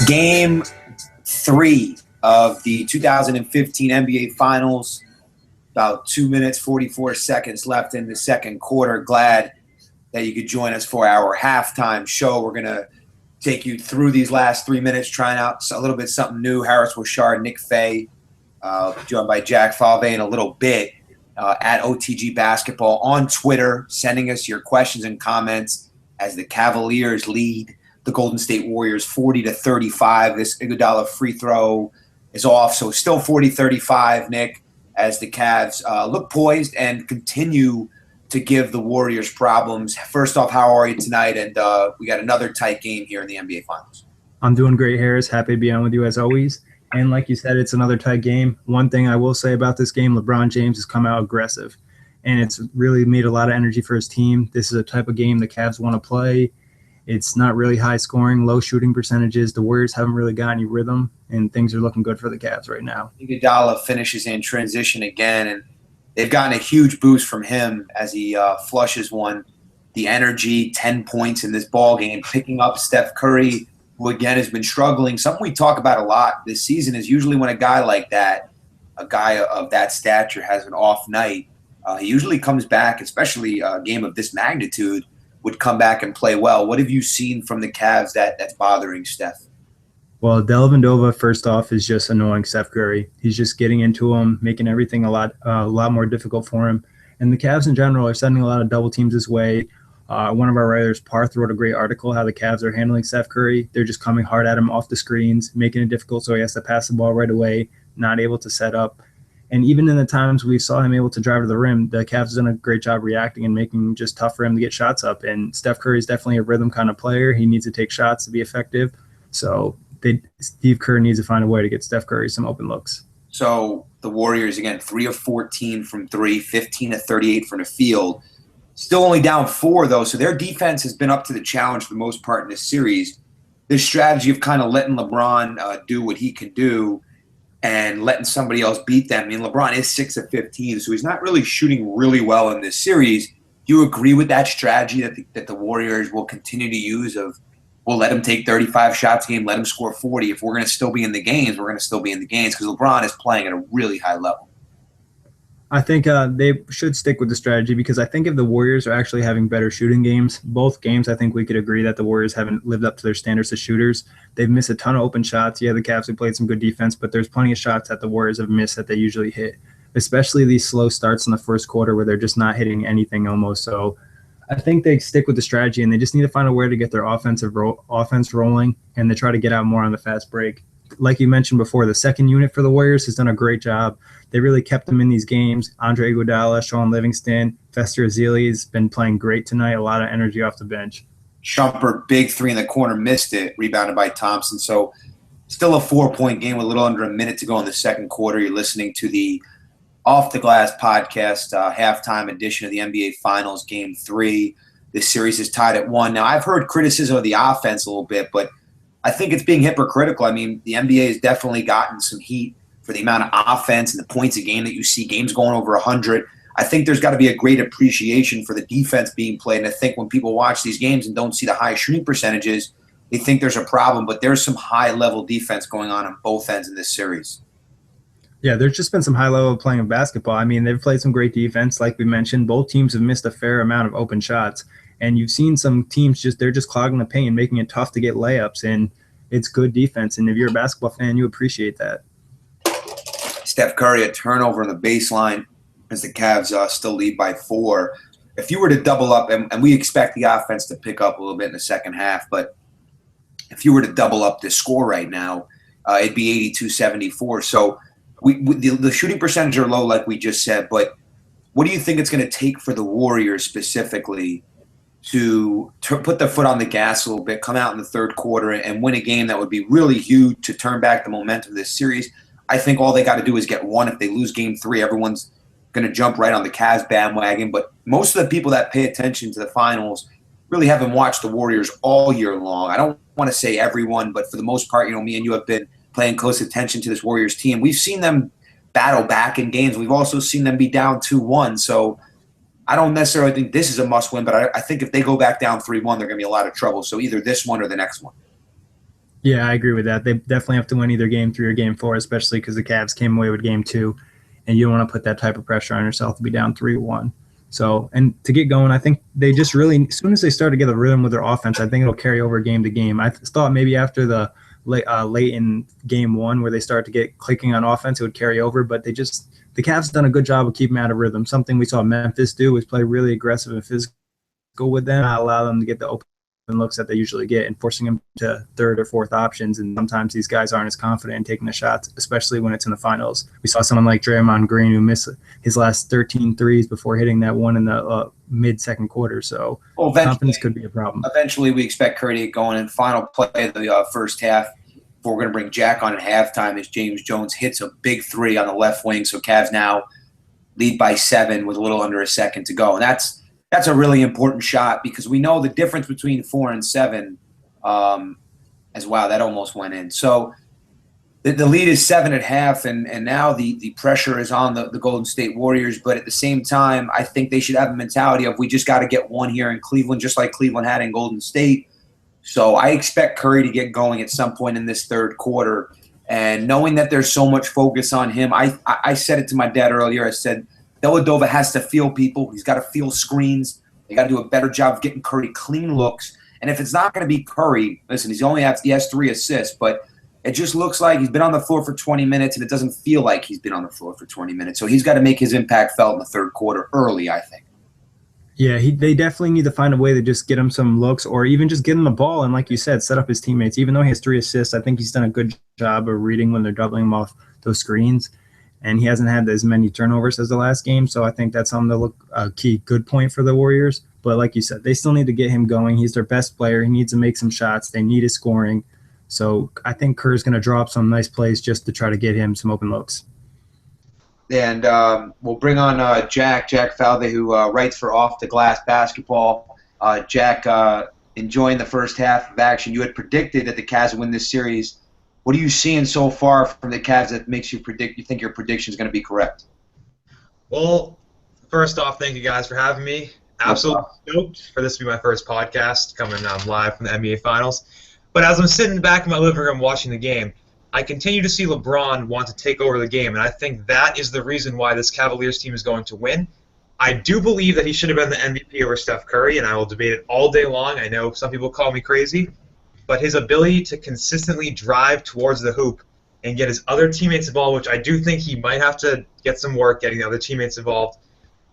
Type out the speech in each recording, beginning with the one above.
Game 3 of the 2015 NBA Finals. About 2 minutes, 44 seconds left in the second quarter. Glad that you could join us for our halftime show. We're going to take you through these last 3 minutes, trying out a little bit something new. Harris Wishart, Nick Fay, joined by Jack Fave in a little bit at OTG Basketball on Twitter, sending us your questions and comments as the Cavaliers lead the Golden State Warriors 40-35. This Iguodala free throw is off, so still 40-35, Nick, as the Cavs look poised and continue to give the Warriors problems. First off, how are you tonight? And we got another tight game here in the NBA Finals. I'm doing great, Harris. Happy to be on with you as always. And like you said, it's another tight game. One thing I will say about this game, LeBron James has come out aggressive, and it's really made a lot of energy for his team. This is a type of game the Cavs want to play. It's not really high scoring, low shooting percentages. The Warriors haven't really got any rhythm, and things are looking good for the Cavs right now. Iguodala finishes in transition again, and they've gotten a huge boost from him as he flushes one. The energy, 10 points in this ball game, picking up Steph Curry, who again has been struggling. Something we talk about a lot this season is usually when a guy like that, a guy of that stature, has an off night, he usually comes back, especially a game of this magnitude, would come back and play well. What have you seen from the Cavs that's bothering Steph? Well, Dellavedova, first off, is just annoying Steph Curry. He's just getting into him, making everything a lot more difficult for him. And the Cavs in general are sending a lot of double teams his way. One of our writers, Parth, wrote a great article how the Cavs are handling Steph Curry. They're just coming hard at him off the screens, making it difficult so he has to pass the ball right away, not able to set up. And even in the times we saw him able to drive to the rim, the Cavs have done a great job reacting and making it just tough for him to get shots up. And Steph Curry is definitely a rhythm kind of player. He needs to take shots to be effective. So Steve Kerr needs to find a way to get Steph Curry some open looks. So the Warriors, again, 3 of 14 from three, 15 of 38 from the field. Still only down 4, though, so their defense has been up to the challenge for the most part in this series. This strategy of kind of letting LeBron do what he can do and letting somebody else beat them. I mean, LeBron is 6 of 15, so he's not really shooting really well in this series. Do you agree with that strategy that the Warriors will continue to use of, we'll let him take 35 shots a game, let him score 40. If we're going to still be in the games, we're going to still be in the games because LeBron is playing at a really high level. I think they should stick with the strategy because I think if the Warriors are actually having better shooting games, both games I think we could agree that the Warriors haven't lived up to their standards as shooters. They've missed a ton of open shots. Yeah, the Cavs have played some good defense, but there's plenty of shots that the Warriors have missed that they usually hit, especially these slow starts in the first quarter where they're just not hitting anything almost. So I think they stick with the strategy, and they just need to find a way to get their offense rolling, and they try to get out more on the fast break. Like you mentioned before, the second unit for the Warriors has done a great job. They really kept them in these games. Andre Iguodala, Sean Livingston, Fester Ezeli has been playing great tonight. A lot of energy off the bench. Shumpert, big 3 in the corner, missed it, rebounded by Thompson. So still a 4-point game with a little under a minute to go in the second quarter. You're listening to the Off the Glass podcast, halftime edition of the NBA Finals, Game 3. This series is tied at 1. Now, I've heard criticism of the offense a little bit, but I think it's being hypocritical. I mean, the NBA has definitely gotten some heat for the amount of offense and the points a game that you see, games going over 100. I think there's got to be a great appreciation for the defense being played. And I think when people watch these games and don't see the high shooting percentages, they think there's a problem. But there's some high-level defense going on both ends in this series. Yeah, there's just been some high-level playing of basketball. I mean, they've played some great defense. Like we mentioned, both teams have missed a fair amount of open shots. And you've seen some teams they're just clogging the paint, making it tough to get layups. And it's good defense. And if you're a basketball fan, you appreciate that. Steph Curry, a turnover on the baseline as the Cavs still lead by 4. If you were to double up, and we expect the offense to pick up a little bit in the second half, but if you were to double up the score right now, it'd be 82-74. So the shooting percentage are low, like we just said, but what do you think it's going to take for the Warriors specifically to put their foot on the gas a little bit, come out in the third quarter and win a game that would be really huge to turn back the momentum of this series? I think all they got to do is get 1. If they lose Game 3, everyone's going to jump right on the Cavs bandwagon. But most of the people that pay attention to the finals really haven't watched the Warriors all year long. I don't want to say everyone, but for the most part, me and you have been paying close attention to this Warriors team. We've seen them battle back in games. We've also seen them be down 2-1. So I don't necessarily think this is a must-win, but I think if they go back down 3-1, they're going to be in a lot of trouble. So either this one or the next one. Yeah, I agree with that. They definitely have to win either game 3 or game 4, especially because the Cavs came away with game 2, and you don't want to put that type of pressure on yourself to be down 3-1. So, and to get going, I think they just really, as soon as they start to get a rhythm with their offense, I think it'll carry over game to game. I thought maybe after the late in game 1 where they start to get clicking on offense, it would carry over, but the Cavs done a good job of keeping out of rhythm. Something we saw Memphis do was play really aggressive and physical with them, not allow them to get the open looks that they usually get, and forcing them to third or fourth options. And sometimes these guys aren't as confident in taking the shots, especially when it's in the finals. We saw someone like Draymond Green who missed his last 13 threes before hitting that one in the mid-second quarter. So confidence could be a problem. Eventually, we expect Curry to get going in final play of the first half. Before we're going to bring Jack on at halftime as James Jones hits a big three on the left wing. So Cavs now lead by 7 with a little under a second to go. And that's a really important shot because we know the difference between 4 and 7 as wow, that almost went in. So the lead is 7 at half, and now the pressure is on the Golden State Warriors. But at the same time, I think they should have a mentality of we just got to get one here in Cleveland, just like Cleveland had in Golden State. So I expect Curry to get going at some point in this third quarter. And knowing that there's so much focus on him, I said it to my dad earlier. I said, Dellavedova has to feel people. He's got to feel screens. They got to do a better job of getting Curry clean looks. And if it's not going to be Curry, listen, he has 3 assists, but it just looks like he's been on the floor for 20 minutes, and it doesn't feel like he's been on the floor for 20 minutes. So he's got to make his impact felt in the third quarter early, I think. Yeah, they definitely need to find a way to just get him some looks or even just get him the ball and, like you said, set up his teammates. Even though he has 3 assists, I think he's done a good job of reading when they're doubling him off those screens. And he hasn't had as many turnovers as the last game, so I think that's something to look a key good point for the Warriors. But like you said, they still need to get him going. He's their best player. He needs to make some shots. They need his scoring. So I think Kerr's going to draw up some nice plays just to try to get him some open looks. And we'll bring on Jack Falvey, who writes for Off the Glass Basketball. Jack, enjoying the first half of action. You had predicted that the Cavs would win this series. What are you seeing so far from the Cavs that makes you think your prediction is going to be correct? Well, first off, thank you guys for having me. Absolutely stoked for this to be my first podcast coming live from the NBA Finals. But as I'm sitting back in my living room watching the game, I continue to see LeBron want to take over the game, and I think that is the reason why this Cavaliers team is going to win. I do believe that he should have been the MVP over Steph Curry, and I will debate it all day long. I know some people call me crazy, but his ability to consistently drive towards the hoop and get his other teammates involved, which I do think he might have to get some work getting the other teammates involved,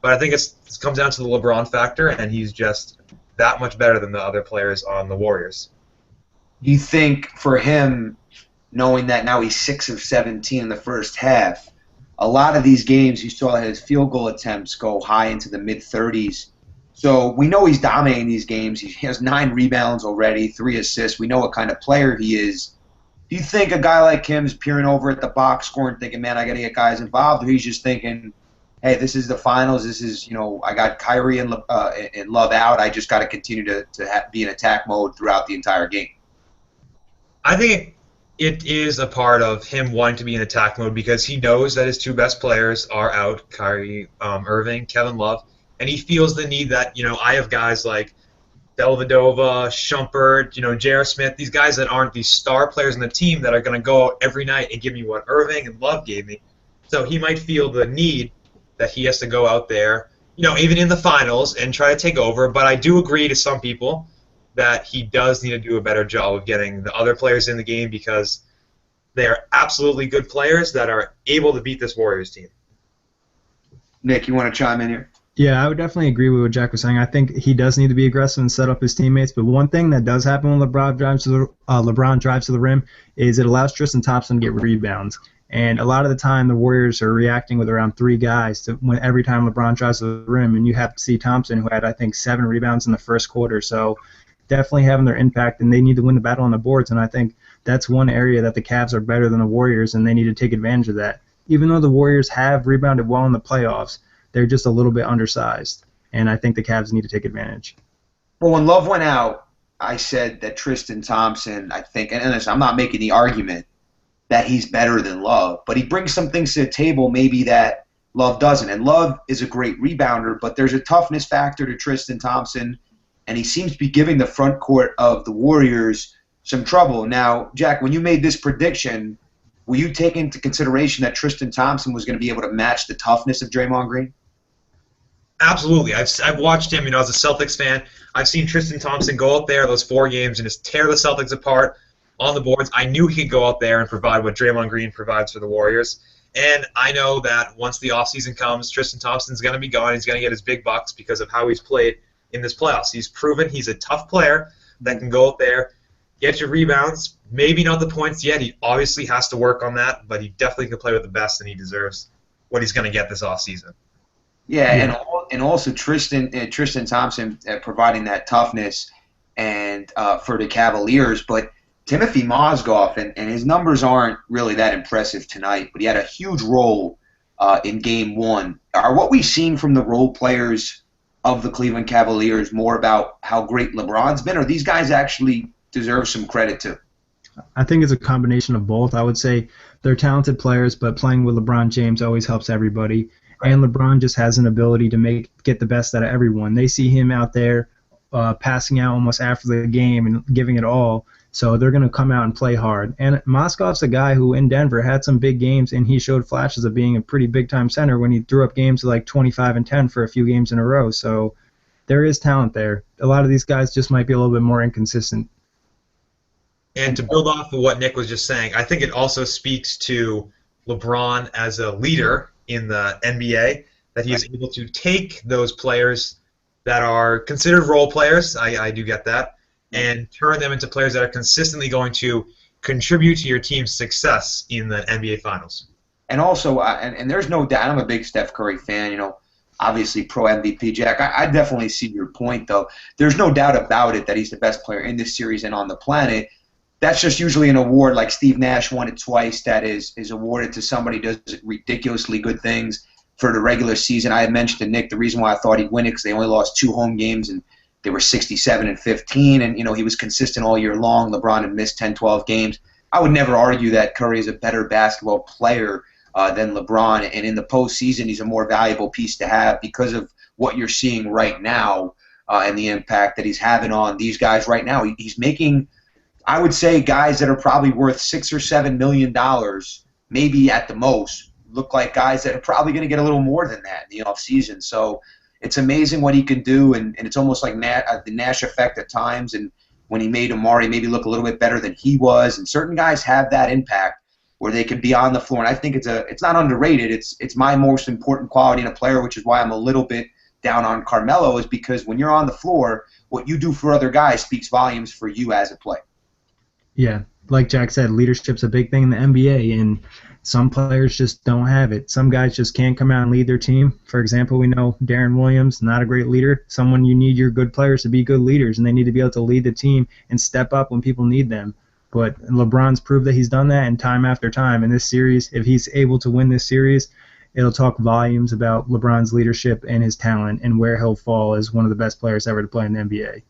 but I think it comes down to the LeBron factor, and he's just that much better than the other players on the Warriors. You think for him, knowing that now he's 6 of 17 in the first half, a lot of these games you saw his field goal attempts go high into the mid-30s. So we know he's dominating these games. He has 9 rebounds already, 3 assists. We know what kind of player he is. Do you think a guy like him is peering over at the box score and thinking, man, I got to get guys involved, or he's just thinking, hey, this is the finals. This is, I got Kyrie and Love out. I just got to continue to be in attack mode throughout the entire game? I think it is a part of him wanting to be in attack mode because he knows that his 2 best players are out, Kyrie Irving, Kevin Love, and he feels the need that, I have guys like Dellavedova, Shumpert, J.R. Smith, these guys that aren't these star players in the team that are going to go out every night and give me what Irving and Love gave me. So he might feel the need that he has to go out there, even in the finals and try to take over. But I do agree to some people that he does need to do a better job of getting the other players in the game because they are absolutely good players that are able to beat this Warriors team. Nick, you want to chime in here? Yeah, I would definitely agree with what Jack was saying. I think he does need to be aggressive and set up his teammates. But one thing that does happen when LeBron drives to the rim is it allows Tristan Thompson to get rebounds. And a lot of the time, the Warriors are reacting with around 3 guys every time LeBron drives to the rim. And you have to see Thompson, who had, I think, 7 rebounds in the first quarter. So definitely having their impact, and they need to win the battle on the boards. And I think that's one area that the Cavs are better than the Warriors, and they need to take advantage of that. Even though the Warriors have rebounded well in the playoffs, they're just a little bit undersized, and I think the Cavs need to take advantage. Well, when Love went out, I said that Tristan Thompson, I think, and listen, I'm not making the argument that he's better than Love, but he brings some things to the table maybe that Love doesn't. And Love is a great rebounder, but there's a toughness factor to Tristan Thompson, and he seems to be giving the front court of the Warriors some trouble. Now, Jack, when you made this prediction, were you taking into consideration that Tristan Thompson was going to be able to match the toughness of Draymond Green? Absolutely. I've watched him, as a Celtics fan. I've seen Tristan Thompson go out there those 4 games and just tear the Celtics apart on the boards. I knew he could go out there and provide what Draymond Green provides for the Warriors. And I know that once the offseason comes, Tristan Thompson's going to be gone. He's going to get his big bucks because of how he's played in this playoffs. He's proven he's a tough player that can go out there, get your rebounds, maybe not the points yet. He obviously has to work on that, but he definitely can play with the best, and he deserves what he's going to get this offseason. Yeah, and also Tristan Thompson providing that toughness and for the Cavaliers, but Timothy Mozgov, and his numbers aren't really that impressive tonight, but he had a huge role in Game 1. Are what we've seen from the role players of the Cleveland Cavaliers more about how great LeBron's been, or these guys actually deserve some credit too? I think it's a combination of both. I would say they're talented players, but playing with LeBron James always helps everybody. Right. And LeBron just has an ability to get the best out of everyone. They see him out there passing out almost after the game and giving it all. So they're going to come out and play hard. And Moskov's a guy who in Denver had some big games, and he showed flashes of being a pretty big-time center when he threw up games like 25 and 10 for a few games in a row. So there is talent there. A lot of these guys just might be a little bit more inconsistent. And to build off of what Nick was just saying, I think it also speaks to LeBron as a leader in the NBA, that he is able to take those players that are considered role players, I do get that, and turn them into players that are consistently going to contribute to your team's success in the NBA Finals. And also, and there's no doubt, I'm a big Steph Curry fan, obviously pro MVP, Jack. I definitely see your point, though. There's no doubt about it that he's the best player in this series and on the planet. That's just usually an award, like Steve Nash won it twice, that is awarded to somebody who does ridiculously good things for the regular season. I had mentioned to Nick the reason why I thought he'd win it because they only lost 2 home games, and they were 67-15, and he was consistent all year long. LeBron had missed 10, 12 games. I would never argue that Curry is a better basketball player than LeBron, and in the postseason he's a more valuable piece to have because of what you're seeing right now and the impact that he's having on these guys right now. He's making, I would say, guys that are probably worth $6 or $7 million, maybe at the most, look like guys that are probably going to get a little more than that in the offseason. So it's amazing what he can do, and it's almost like the Nash effect at times. And when he made Amari maybe look a little bit better than he was, and certain guys have that impact where they can be on the floor. And I think it's not underrated. It's my most important quality in a player, which is why I'm a little bit down on Carmelo, is because when you're on the floor, what you do for other guys speaks volumes for you as a player. Yeah, like Jack said, leadership's a big thing in the NBA, and some players just don't have it. Some guys just can't come out and lead their team. For example, we know Darren Williams, not a great leader. You need your good players to be good leaders, and they need to be able to lead the team and step up when people need them. But LeBron's proved that he's done that, and time after time in this series, if he's able to win this series, it'll talk volumes about LeBron's leadership and his talent and where he'll fall as one of the best players ever to play in the NBA.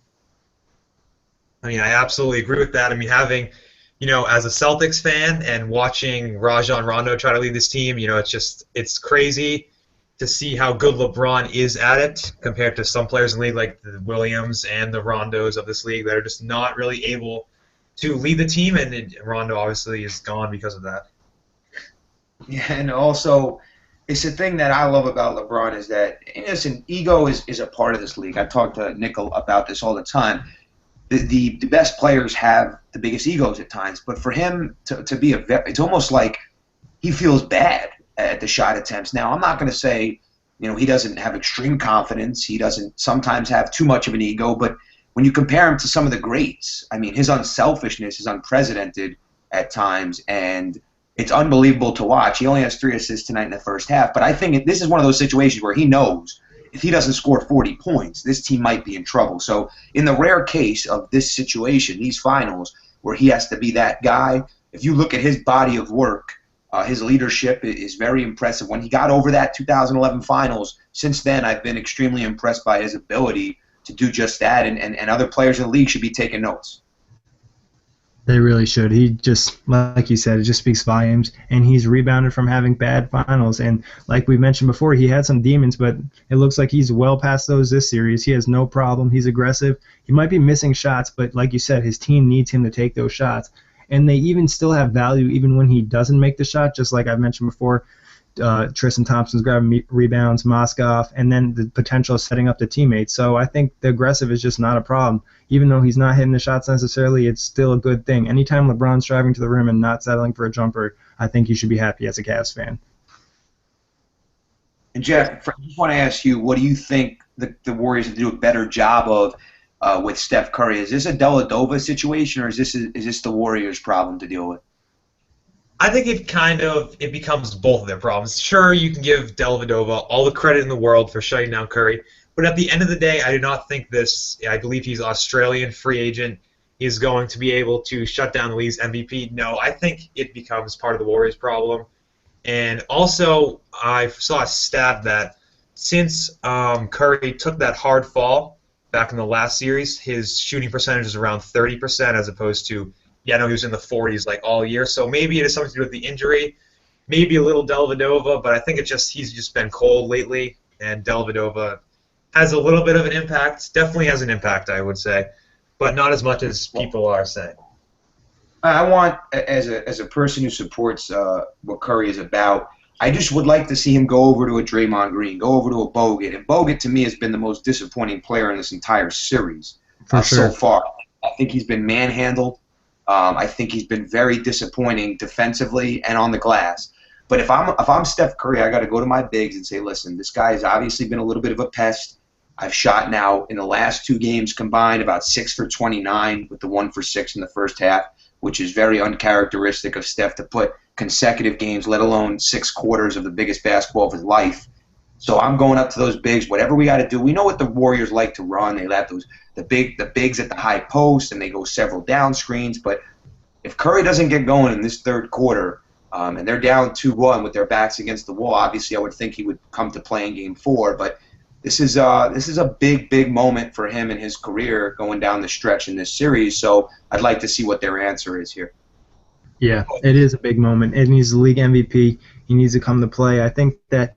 I mean, I absolutely agree with that. I mean, having, as a Celtics fan and watching Rajon Rondo try to lead this team, it's crazy to see how good LeBron is at it compared to some players in the league like the Williams and the Rondos of this league that are just not really able to lead the team, and Rondo obviously is gone because of that. Yeah, and also it's the thing that I love about LeBron is that, listen, ego is a part of this league. I talk to Nick about this all the time. The best players have the biggest egos at times, but for him to be it's almost like he feels bad at the shot attempts. Now, I'm not going to say, he doesn't have extreme confidence. He doesn't sometimes have too much of an ego, but when you compare him to some of the greats, I mean, his unselfishness is unprecedented at times, and it's unbelievable to watch. He only has 3 assists tonight in the first half, but I think this is one of those situations where he knows if he doesn't score 40 points, this team might be in trouble. So in the rare case of this situation, these finals, where he has to be that guy, if you look at his body of work, his leadership is very impressive. When he got over that 2011 finals, since then I've been extremely impressed by his ability to do just that, and other players in the league should be taking notes. They really should. He just, like you said, it just speaks volumes. And he's rebounded from having bad finals. And like we mentioned before, he had some demons, but it looks like he's well past those this series. He has no problem. He's aggressive. He might be missing shots, but like you said, his team needs him to take those shots. And they even still have value even when he doesn't make the shot, just like I mentioned before. Tristan Thompson's grabbing rebounds, Moskoff, and then the potential of setting up the teammates. So I think the aggressive is just not a problem. Even though he's not hitting the shots necessarily, it's still a good thing. Anytime LeBron's driving to the rim and not settling for a jumper, I think you should be happy as a Cavs fan. And Jeff, I just want to ask you, what do you think the Warriors have to do a better job of with Steph Curry? Is this a Dellavedova situation, or is this the Warriors' problem to deal with? I think it becomes both of their problems. Sure, you can give Dellavedova all the credit in the world for shutting down Curry, but at the end of the day, I do not think this. I believe he's Australian free agent. Is going to be able to shut down the league's MVP. No, I think it becomes part of the Warriors' problem. And also, I saw a stat that since Curry took that hard fall back in the last series, his shooting percentage is around 30% as opposed to, yeah, no, he was in the 40s like all year. So maybe it has something to do with the injury, maybe a little Dellavedova, but I think he's just been cold lately, and Dellavedova has a little bit of an impact. Definitely has an impact, I would say, but not as much as people are saying. I want, as a person who supports what Curry is about, I just would like to see him go over to a Draymond Green, go over to a Bogut. And Bogut, to me, has been the most disappointing player in this entire series so far. I think he's been manhandled. I think he's been very disappointing defensively and on the glass. But if I'm Steph Curry, I got to go to my bigs and say, listen, this guy has obviously been a little bit of a pest. I've shot now in the last 2 games combined about 6 for 29 with the 1 for 6 in the first half, which is very uncharacteristic of Steph to put consecutive games, let alone 6 quarters of the biggest basketball of his life. So I'm going up to those bigs. Whatever we got to do, we know what the Warriors like to run. They have the bigs at the high post, and they go several down screens. But if Curry doesn't get going in this third quarter, and they're down 2-1 with their backs against the wall, obviously I would think he would come to play in Game 4. But this is a big moment for him in his career going down the stretch in this series. So I'd like to see what their answer is here. Yeah, it is a big moment. And he's the league MVP. He needs to come to play. I think that,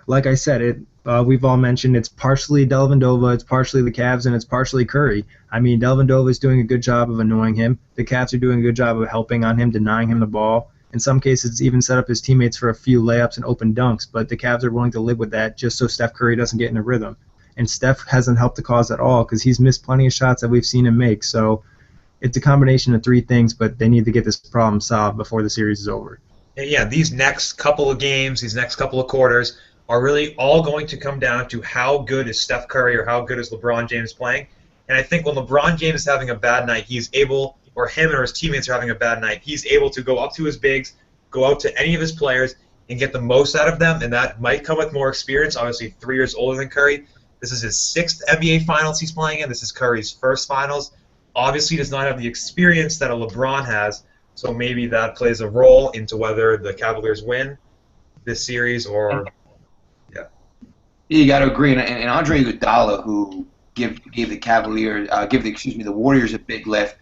like I said, we've all mentioned it's partially Dellavedova, it's partially the Cavs, and it's partially Curry. I mean, Dellavedova is doing a good job of annoying him. The Cavs are doing a good job of helping on him, denying him the ball. In some cases, even set up his teammates for a few layups and open dunks, but the Cavs are willing to live with that just so Steph Curry doesn't get in a rhythm. And Steph hasn't helped the cause at all because he's missed plenty of shots that we've seen him make. So it's a combination of 3 things, but they need to get this problem solved before the series is over. Yeah, these next couple of games, these next couple of quarters are really all going to come down to how good is Steph Curry or how good is LeBron James playing. And I think when LeBron James is having a bad night, he's able, or him or his teammates are having a bad night, he's able to go up to his bigs, go out to any of his players, and get the most out of them, and that might come with more experience. Obviously, 3 years older than Curry. This is his 6th NBA Finals he's playing in. This is Curry's first Finals. Obviously, he does not have the experience that a LeBron has, so maybe that plays a role into whether the Cavaliers win this series or... You got to agree, and Andre Iguodala, who gave the Warriors a big lift.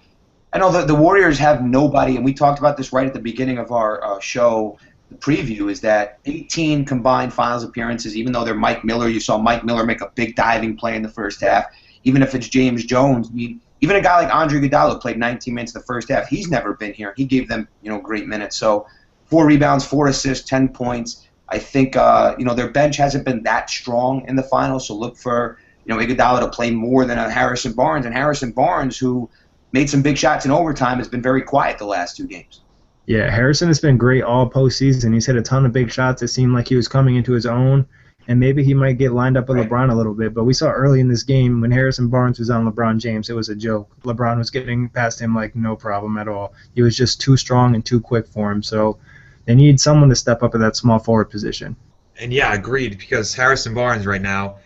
I know that the Warriors have nobody, and we talked about this right at the beginning of our show. The preview is that 18 combined Finals appearances. Even though they're Mike Miller, you saw Mike Miller make a big diving play in the first half. Even if it's James Jones, even a guy like Andre Iguodala who played 19 minutes in the first half, he's never been here. He gave them great minutes. So 4 rebounds, 4 assists, 10 points. I think their bench hasn't been that strong in the finals, so look for Iguodala to play more than a Harrison Barnes. And Harrison Barnes, who made some big shots in overtime, has been very quiet the last 2 games. Yeah, Harrison has been great all postseason. He's hit a ton of big shots. It seemed like he was coming into his own, and maybe he might get lined up with LeBron a little bit. But we saw early in this game when Harrison Barnes was on LeBron James, it was a joke. LeBron was getting past him like no problem at all. He was just too strong and too quick for him. So they need someone to step up in that small forward position. And yeah, agreed, because Harrison Barnes right now,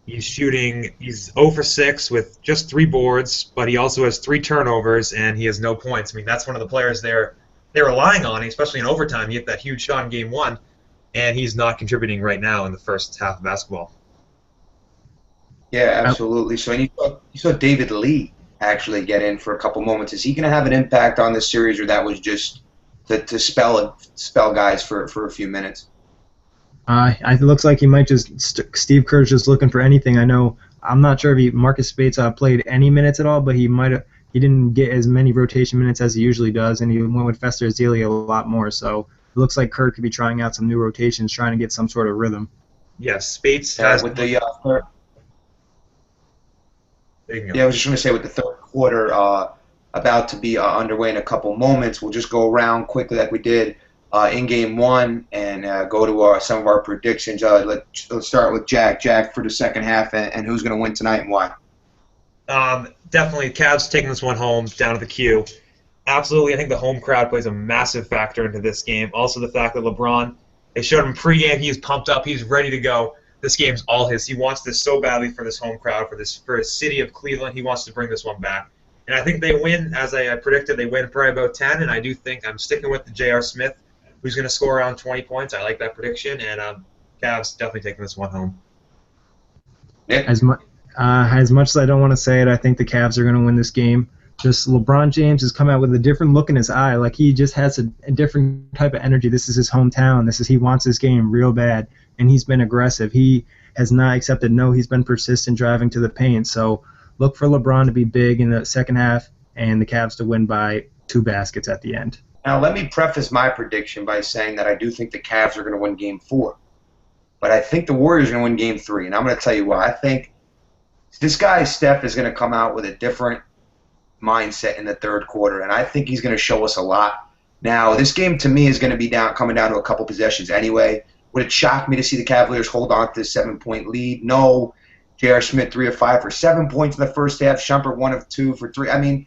he's 0 for 6 with just 3 boards, but he also has 3 turnovers and he has no points. I mean, that's one of the players they're relying on, especially in overtime. He hit that huge shot in Game 1, and he's not contributing right now in the first half of basketball. Yeah, absolutely. So you saw David Lee. actually get in for a couple moments. Is he going to have an impact on this series, or that was just to spell guys for a few minutes? It looks like he might Steve Kerr's just looking for anything. I'm not sure if Marcus Spates played any minutes at all, but he didn't get as many rotation minutes as he usually does, and he went with Fester Azealia a lot more. So it looks like Kerr could be trying out some new rotations, trying to get some sort of rhythm. Yes, Spates has with the third. Yeah, I was just going to say with the third quarter about to be underway in a couple moments, we'll just go around quickly like we did in game one and go to some of our predictions. Let's start with Jack. Jack, for the second half, and who's going to win tonight and why? Definitely, Cavs taking this one home down to the Q. Absolutely, I think the home crowd plays a massive factor into this game. Also, the fact that LeBron, they showed him pregame, he's pumped up, he's ready to go. This game's all his. He wants this so badly for this home crowd, for his city of Cleveland. He wants to bring this one back. And I think they win, as I predicted, they win probably about 10, and I do think I'm sticking with the J.R. Smith, who's going to score around 20 points. I like that prediction, and Cavs definitely taking this one home. Nick? As much as I don't want to say it, I think the Cavs are going to win this game. Just LeBron James has come out with a different look in his eye. Like, he just has a different type of energy. This is his hometown. He wants this game real bad, and he's been aggressive. He has not accepted no. He's been persistent driving to the paint. So look for LeBron to be big in the second half and the Cavs to win by 2 baskets at the end. Now, let me preface my prediction by saying that I do think the Cavs are going to win Game 4. But I think the Warriors are going to win Game 3, and I'm going to tell you why. I think this guy, Steph, is going to come out with a different mindset in the third quarter, and I think he's going to show us a lot. Now, this game, to me, is going to be coming down to a couple possessions anyway. Would it shock me to see the Cavaliers hold on to this 7-point lead? No. J.R. Smith, 3 of 5 for 7 points in the first half. Shumpert, 1 of 2 for 3. I mean,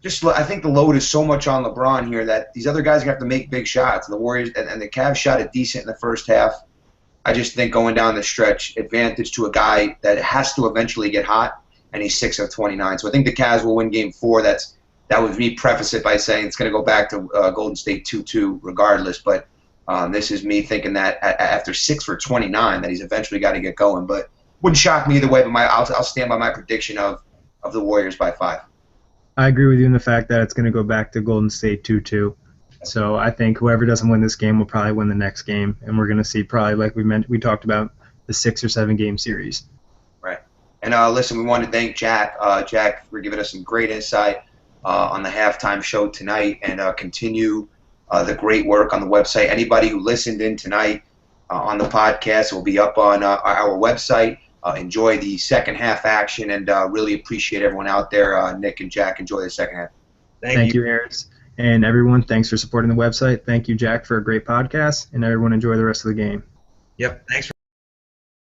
I think the load is so much on LeBron here that these other guys are going to have to make big shots. And the Warriors and the Cavs shot it decent in the first half. I just think going down the stretch, advantage to a guy that has to eventually get hot, and he's 6 of 29. So I think the Cavs will win Game 4. That would me preface it by saying it's going to go back to Golden State 2-2 regardless. But this is me thinking that after 6 for 29 that he's eventually got to get going. But wouldn't shock me either way. But I'll stand by my prediction of the Warriors by 5. I agree with you in the fact that it's going to go back to Golden State 2-2. So I think whoever doesn't win this game will probably win the next game, and we're going to see probably, like we talked about, the 6 or 7 game series. Right. And listen, we want to thank Jack for giving us some great insight on the halftime show tonight, and continue the great work on the website. Anybody who listened in tonight on the podcast will be up on our website. Enjoy the second half action, and really appreciate everyone out there. Nick and Jack, enjoy the second half. Thank you, Harris. And everyone, thanks for supporting the website. Thank you, Jack, for a great podcast, and everyone enjoy the rest of the game. Yep, thanks.